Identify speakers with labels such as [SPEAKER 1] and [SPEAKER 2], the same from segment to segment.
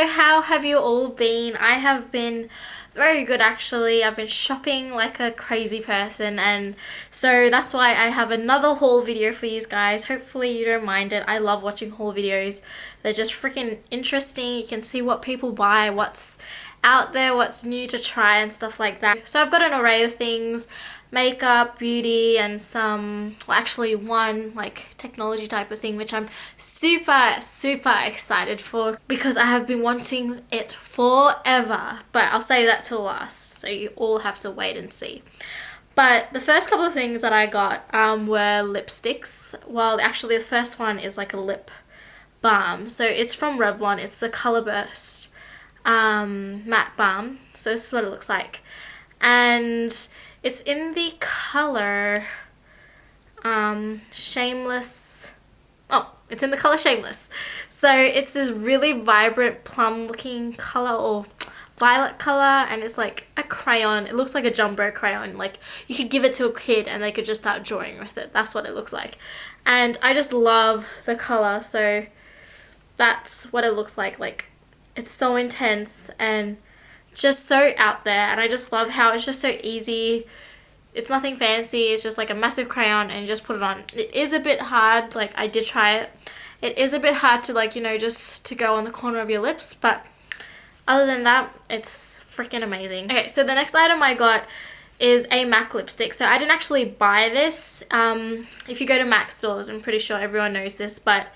[SPEAKER 1] So how have you all been? I have been very good actually. I've been shopping like a crazy person, and so that's why I have another haul video for you guys. Hopefully you don't mind it. I love watching haul videos. They're just freaking interesting. You can see what people buy, what's out there, what's new to try and stuff like that. So I've got an array of things: makeup, beauty, and some, well, actually one like technology type of thing, which I'm super excited for because I have been wanting it forever, but I'll save that till last, so you all have to wait and see. But the first couple of things that I got were lipsticks. Well, actually the first one is like a lip balm. So it's from Revlon. It's the Color Burst matte balm. So this is what it looks like, and it's in the color Shameless. Oh, it's in the color Shameless. So it's this really vibrant plum looking color, or violet color, and it's like a crayon. It looks like a jumbo crayon. Like you could give it to a kid and they could just start drawing with it. That's what it looks like. And I just love the color, so that's what it looks like. Like it's so intense and just so out there, and I just love how it's just so easy. It's nothing fancy. It's just like a massive crayon and you just put it on. It is a bit hard, like I did try it. It is a bit hard to, like, you know, just to go on the corner of your lips, but other than that, it's freaking amazing. Okay, so the next item I got is a MAC lipstick. So I didn't actually buy this. If you go to MAC stores, I'm pretty sure everyone knows this, but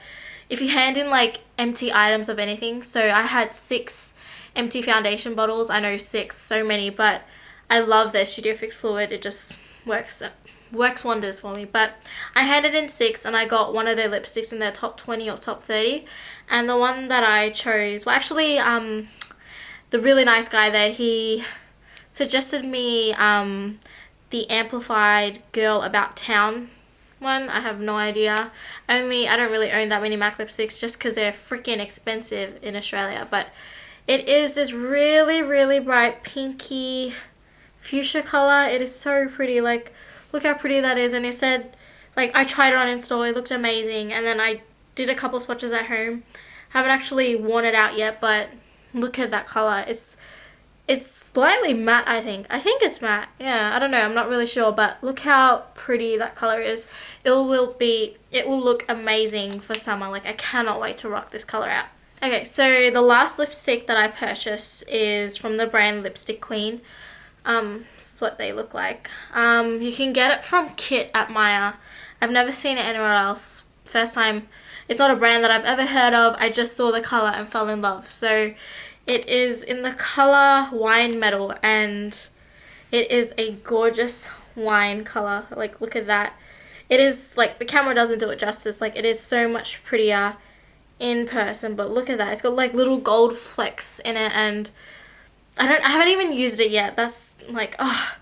[SPEAKER 1] if you hand in like empty items of anything, so I had 6 empty foundation bottles. I know 6, so many, but I love their Studio Fix fluid. It just works wonders for me. But I handed in 6 and I got one of their lipsticks in their top 20 or top 30, and the one that I chose, well, actually the really nice guy there, he suggested me the Amplified Girl About Town one. I have no idea. I don't really own that many MAC lipsticks just because they're freaking expensive in Australia, but it is this really bright pinky fuchsia color. It is so pretty. Like, look how pretty that is. And it said, like, I tried it on install, it looked amazing, and then I did a couple swatches at home. Haven't actually worn it out yet, but look at that color. It's slightly matte, I think it's matte. Yeah, I don't know, I'm not really sure, but look how pretty that color is. It will look amazing for summer. Like, I cannot wait to rock this color out. Okay, so the last lipstick that I purchased is from the brand Lipstick Queen. This is what they look like. You can get it from Kit at Maya. I've never seen it anywhere else. First time. It's not a brand that I've ever heard of. I just saw the color and fell in love. So it is in the color Wine Metal, and it is a gorgeous wine color. Like, look at that. It is, like, the camera doesn't do it justice. Like, it is so much prettier in person, but look at that. It's got like little gold flecks in it, and I haven't even used it yet. That's like, oh,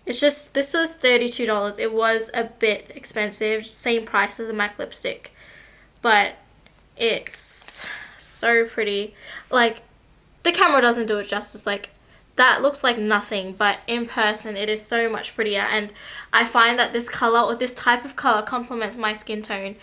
[SPEAKER 1] it's just, this was $32. It was a bit expensive, same price as a MAC lipstick, but it's so pretty. Like, the camera doesn't do it justice. Like, that looks like nothing, but in person it is so much prettier, and I find that this color, or this type of color, complements my skin tone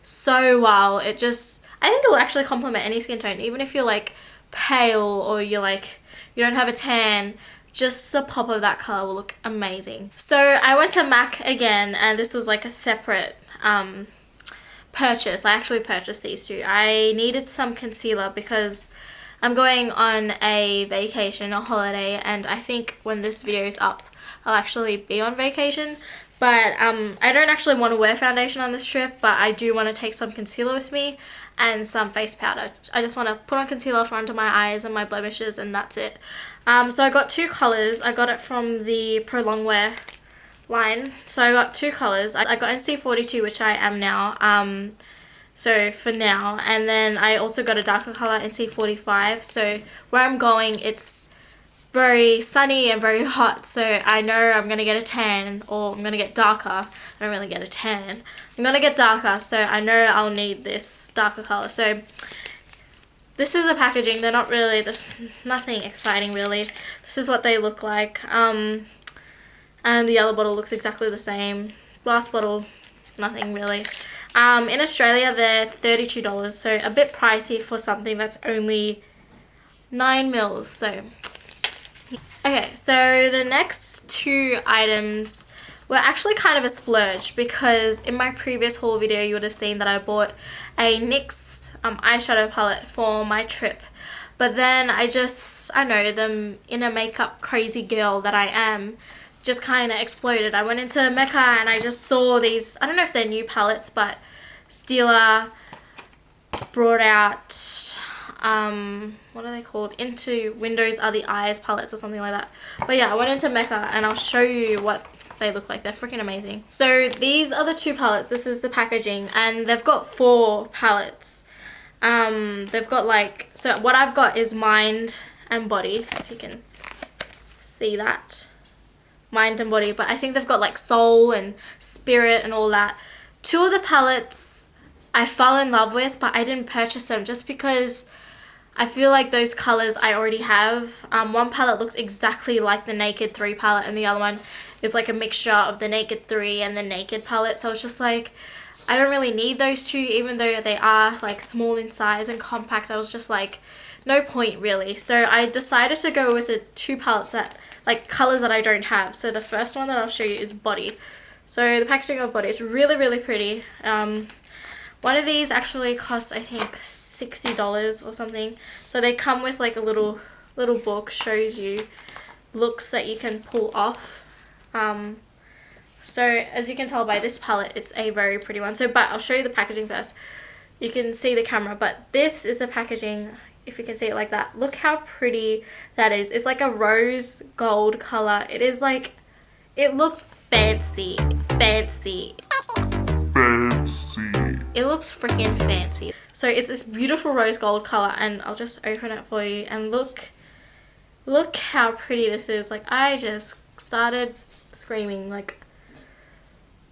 [SPEAKER 1] so well. I think it will actually complement any skin tone, even if you're like pale or you're like, you don't have a tan. Just the pop of that color will look amazing. So I went to MAC again, and this was like a separate purchase. I actually purchased these two. I needed some concealer because I'm going on a vacation, a holiday, and I think when this video is up, I'll actually be on vacation. But I don't actually want to wear foundation on this trip, but I do want to take some concealer with me and some face powder. I just want to put on concealer for under my eyes and my blemishes, and that's it. So I got 2 colors. I got it from the Pro Longwear line. So I got 2 colors. I got NC42, which I am now. So for now. And then I also got a darker color, NC45. So where I'm going, it's very sunny and very hot, so I know I'm going to get a tan, or I'm going to get darker. I don't really get a tan. I'm going to get darker, so I know I'll need this darker color. So this is the packaging. They're not really, there's nothing exciting really. This is what they look like. And the yellow bottle looks exactly the same. Last bottle, nothing really. In Australia, they're $32, so a bit pricey for something that's only 9 mils. So okay, so the next two items were actually kind of a splurge, because in my previous haul video you would have seen that I bought a NYX eyeshadow palette for my trip. But then I don't know, the inner makeup crazy girl that I am just kind of exploded. I went into Mecca and I just saw these, I don't know if they're new palettes, but Stila brought out, what are they called? Into Windows Are the Eyes palettes or something like that. But yeah, I went into Mecca and I'll show you what they look like. They're freaking amazing. So these are the two palettes. This is the packaging, and they've got 4 palettes. They've got like, so what I've got is Mind and Body, if you can see that. Mind and Body, but I think they've got like Soul and Spirit and all that. 2 of the palettes I fell in love with, but I didn't purchase them just because I feel like those colors I already have. One palette looks exactly like the Naked 3 palette, and the other one is like a mixture of the Naked 3 and the Naked palette. So I was just like, I don't really need those two, even though they are like small in size and compact. I was just like, no point really. So I decided to go with the 2 palettes that, like, colors that I don't have. So the first one that I'll show you is Body. So the packaging of Body is really, really pretty. One of these actually costs, I think, $60 or something. So they come with like a little book, shows you looks that you can pull off. So as you can tell by this palette, it's a very pretty one. So, but I'll show you the packaging first. You can see the camera, but this is the packaging, if you can see it like that. Look how pretty that is. It's like a rose gold color. It is like, it looks fancy. It looks freaking fancy. So it's this beautiful rose gold color, and I'll just open it for you, and look how pretty this is. Like, I just started screaming. Like,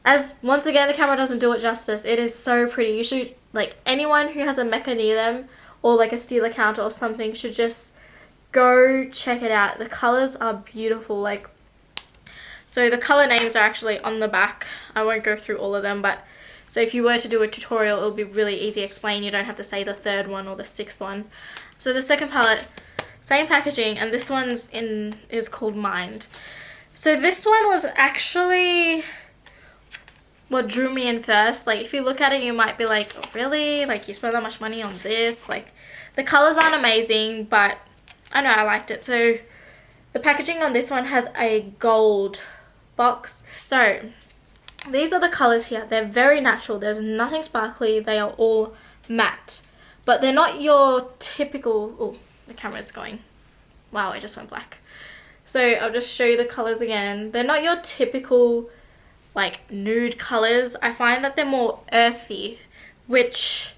[SPEAKER 1] as once again the camera doesn't do it justice, it is so pretty. You should, like, anyone who has a Mecca near them or like a Stila counter or something should just go check it out. The colors are beautiful. Like, so the color names are actually on the back. I won't go through all of them, but so if you were to do a tutorial, it'll be really easy to explain. You don't have to say the 3rd one or the 6th one. So the second palette, same packaging, and this one's is called Mind. So this one was actually what drew me in first. Like, if you look at it, you might be like, oh, really? Like, you spend that much money on this? Like, the colors aren't amazing, but I know I liked it. So the packaging on this one has a gold box. So these are the colors here. They're very natural. There's nothing sparkly. They are all matte. But they're not your typical... Oh, the camera's going. Wow, it just went black. So I'll just show you the colors again. They're not your typical, like, nude colors. I find that they're more earthy, which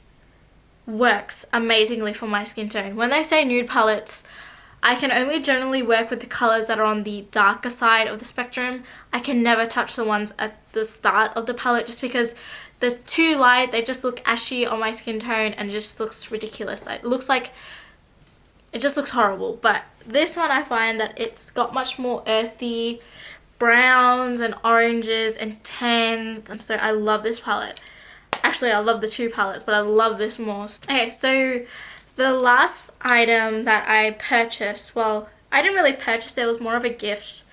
[SPEAKER 1] works amazingly for my skin tone. When they say nude palettes, I can only generally work with the colors that are on the darker side of the spectrum. I can never touch the ones at the start of the palette just because they're too light. They just look ashy on my skin tone and it just looks ridiculous. It just looks horrible. But this one, I find that it's got much more earthy browns and oranges and tans. And so I love this palette. Actually, I love the 2 palettes, but I love this more. Okay, so the last item that I purchased, well, I didn't really purchase it, was more of a gift,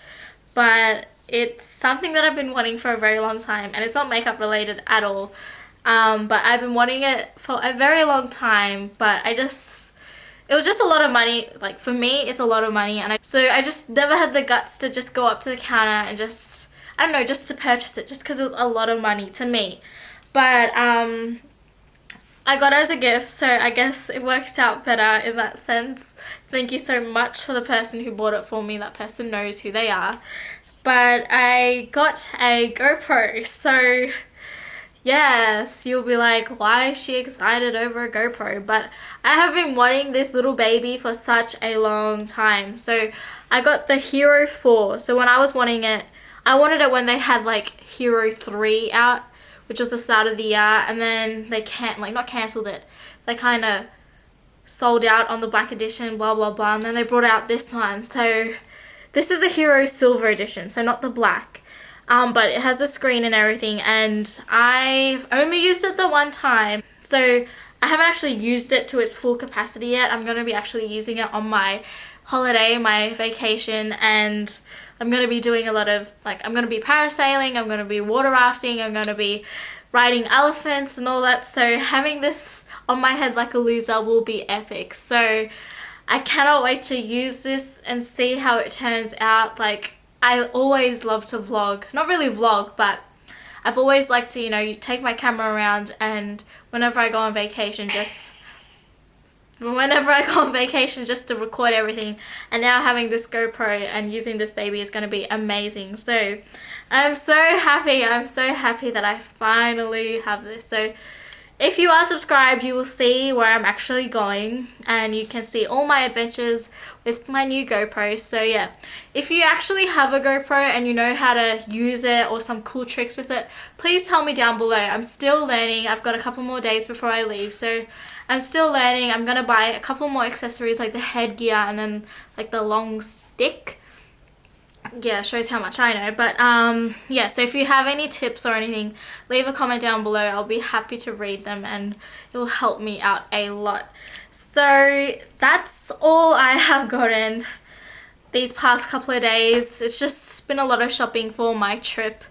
[SPEAKER 1] but it's something that I've been wanting for a very long time, and it's not makeup related at all, but I've been wanting it for a very long time, but it was just a lot of money. Like, for me, it's a lot of money, and so I just never had the guts to just go up to the counter and just, I don't know, just to purchase it, just because it was a lot of money to me. But I got it as a gift, so I guess it works out better in that sense. Thank you so much for the person who bought it for me. That person knows who they are. But I got a GoPro, so yes, you'll be like, why is she excited over a GoPro? But I have been wanting this little baby for such a long time. So I got the Hero 4. So when I was wanting it, I wanted it when they had like Hero 3 out, which was the start of the year, and then they not cancelled it. They kind of sold out on the black edition, blah blah blah, and then they brought out this one. So this is the Hero Silver edition, so not the black. But it has a screen and everything, and I've only used it the one time. So I haven't actually used it to its full capacity yet. I'm going to be actually using it on my holiday, my vacation, and I'm going to be doing a lot of, like, I'm going to be parasailing, I'm going to be water rafting, I'm going to be riding elephants and all that. So having this on my head like a loser will be epic. So I cannot wait to use this and see how it turns out. Like, I always love to vlog. Not really vlog, but I've always liked to, you know, take my camera around, and whenever I go on vacation, just to record everything. And now having this GoPro and using this baby is going to be amazing. So I'm so happy. I'm so happy that I finally have this. So if you are subscribed, you will see where I'm actually going, and you can see all my adventures with my new GoPro. So yeah, if you actually have a GoPro and you know how to use it or some cool tricks with it, please tell me down below. I'm still learning. I've got a couple more days before I leave, so I'm still learning. I'm gonna buy a couple more accessories like the headgear and then like the long stick. Yeah, shows how much I know. But yeah, so if you have any tips or anything, leave a comment down below. I'll be happy to read them, and it will help me out a lot. So that's all I have gotten these past couple of days. It's just been a lot of shopping for my trip,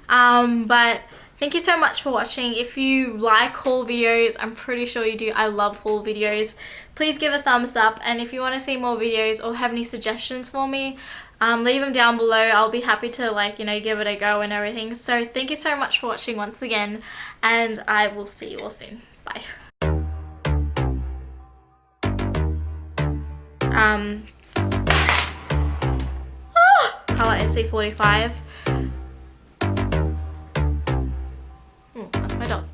[SPEAKER 1] but thank you so much for watching. If you like haul videos, I'm pretty sure you do. I love haul videos. Please give a thumbs up, and if you want to see more videos or have any suggestions for me, leave them down below. I'll be happy to, like, you know, give it a go and everything. So thank you so much for watching once again, and I will see you all soon. Bye. Color SC45. That's my dog.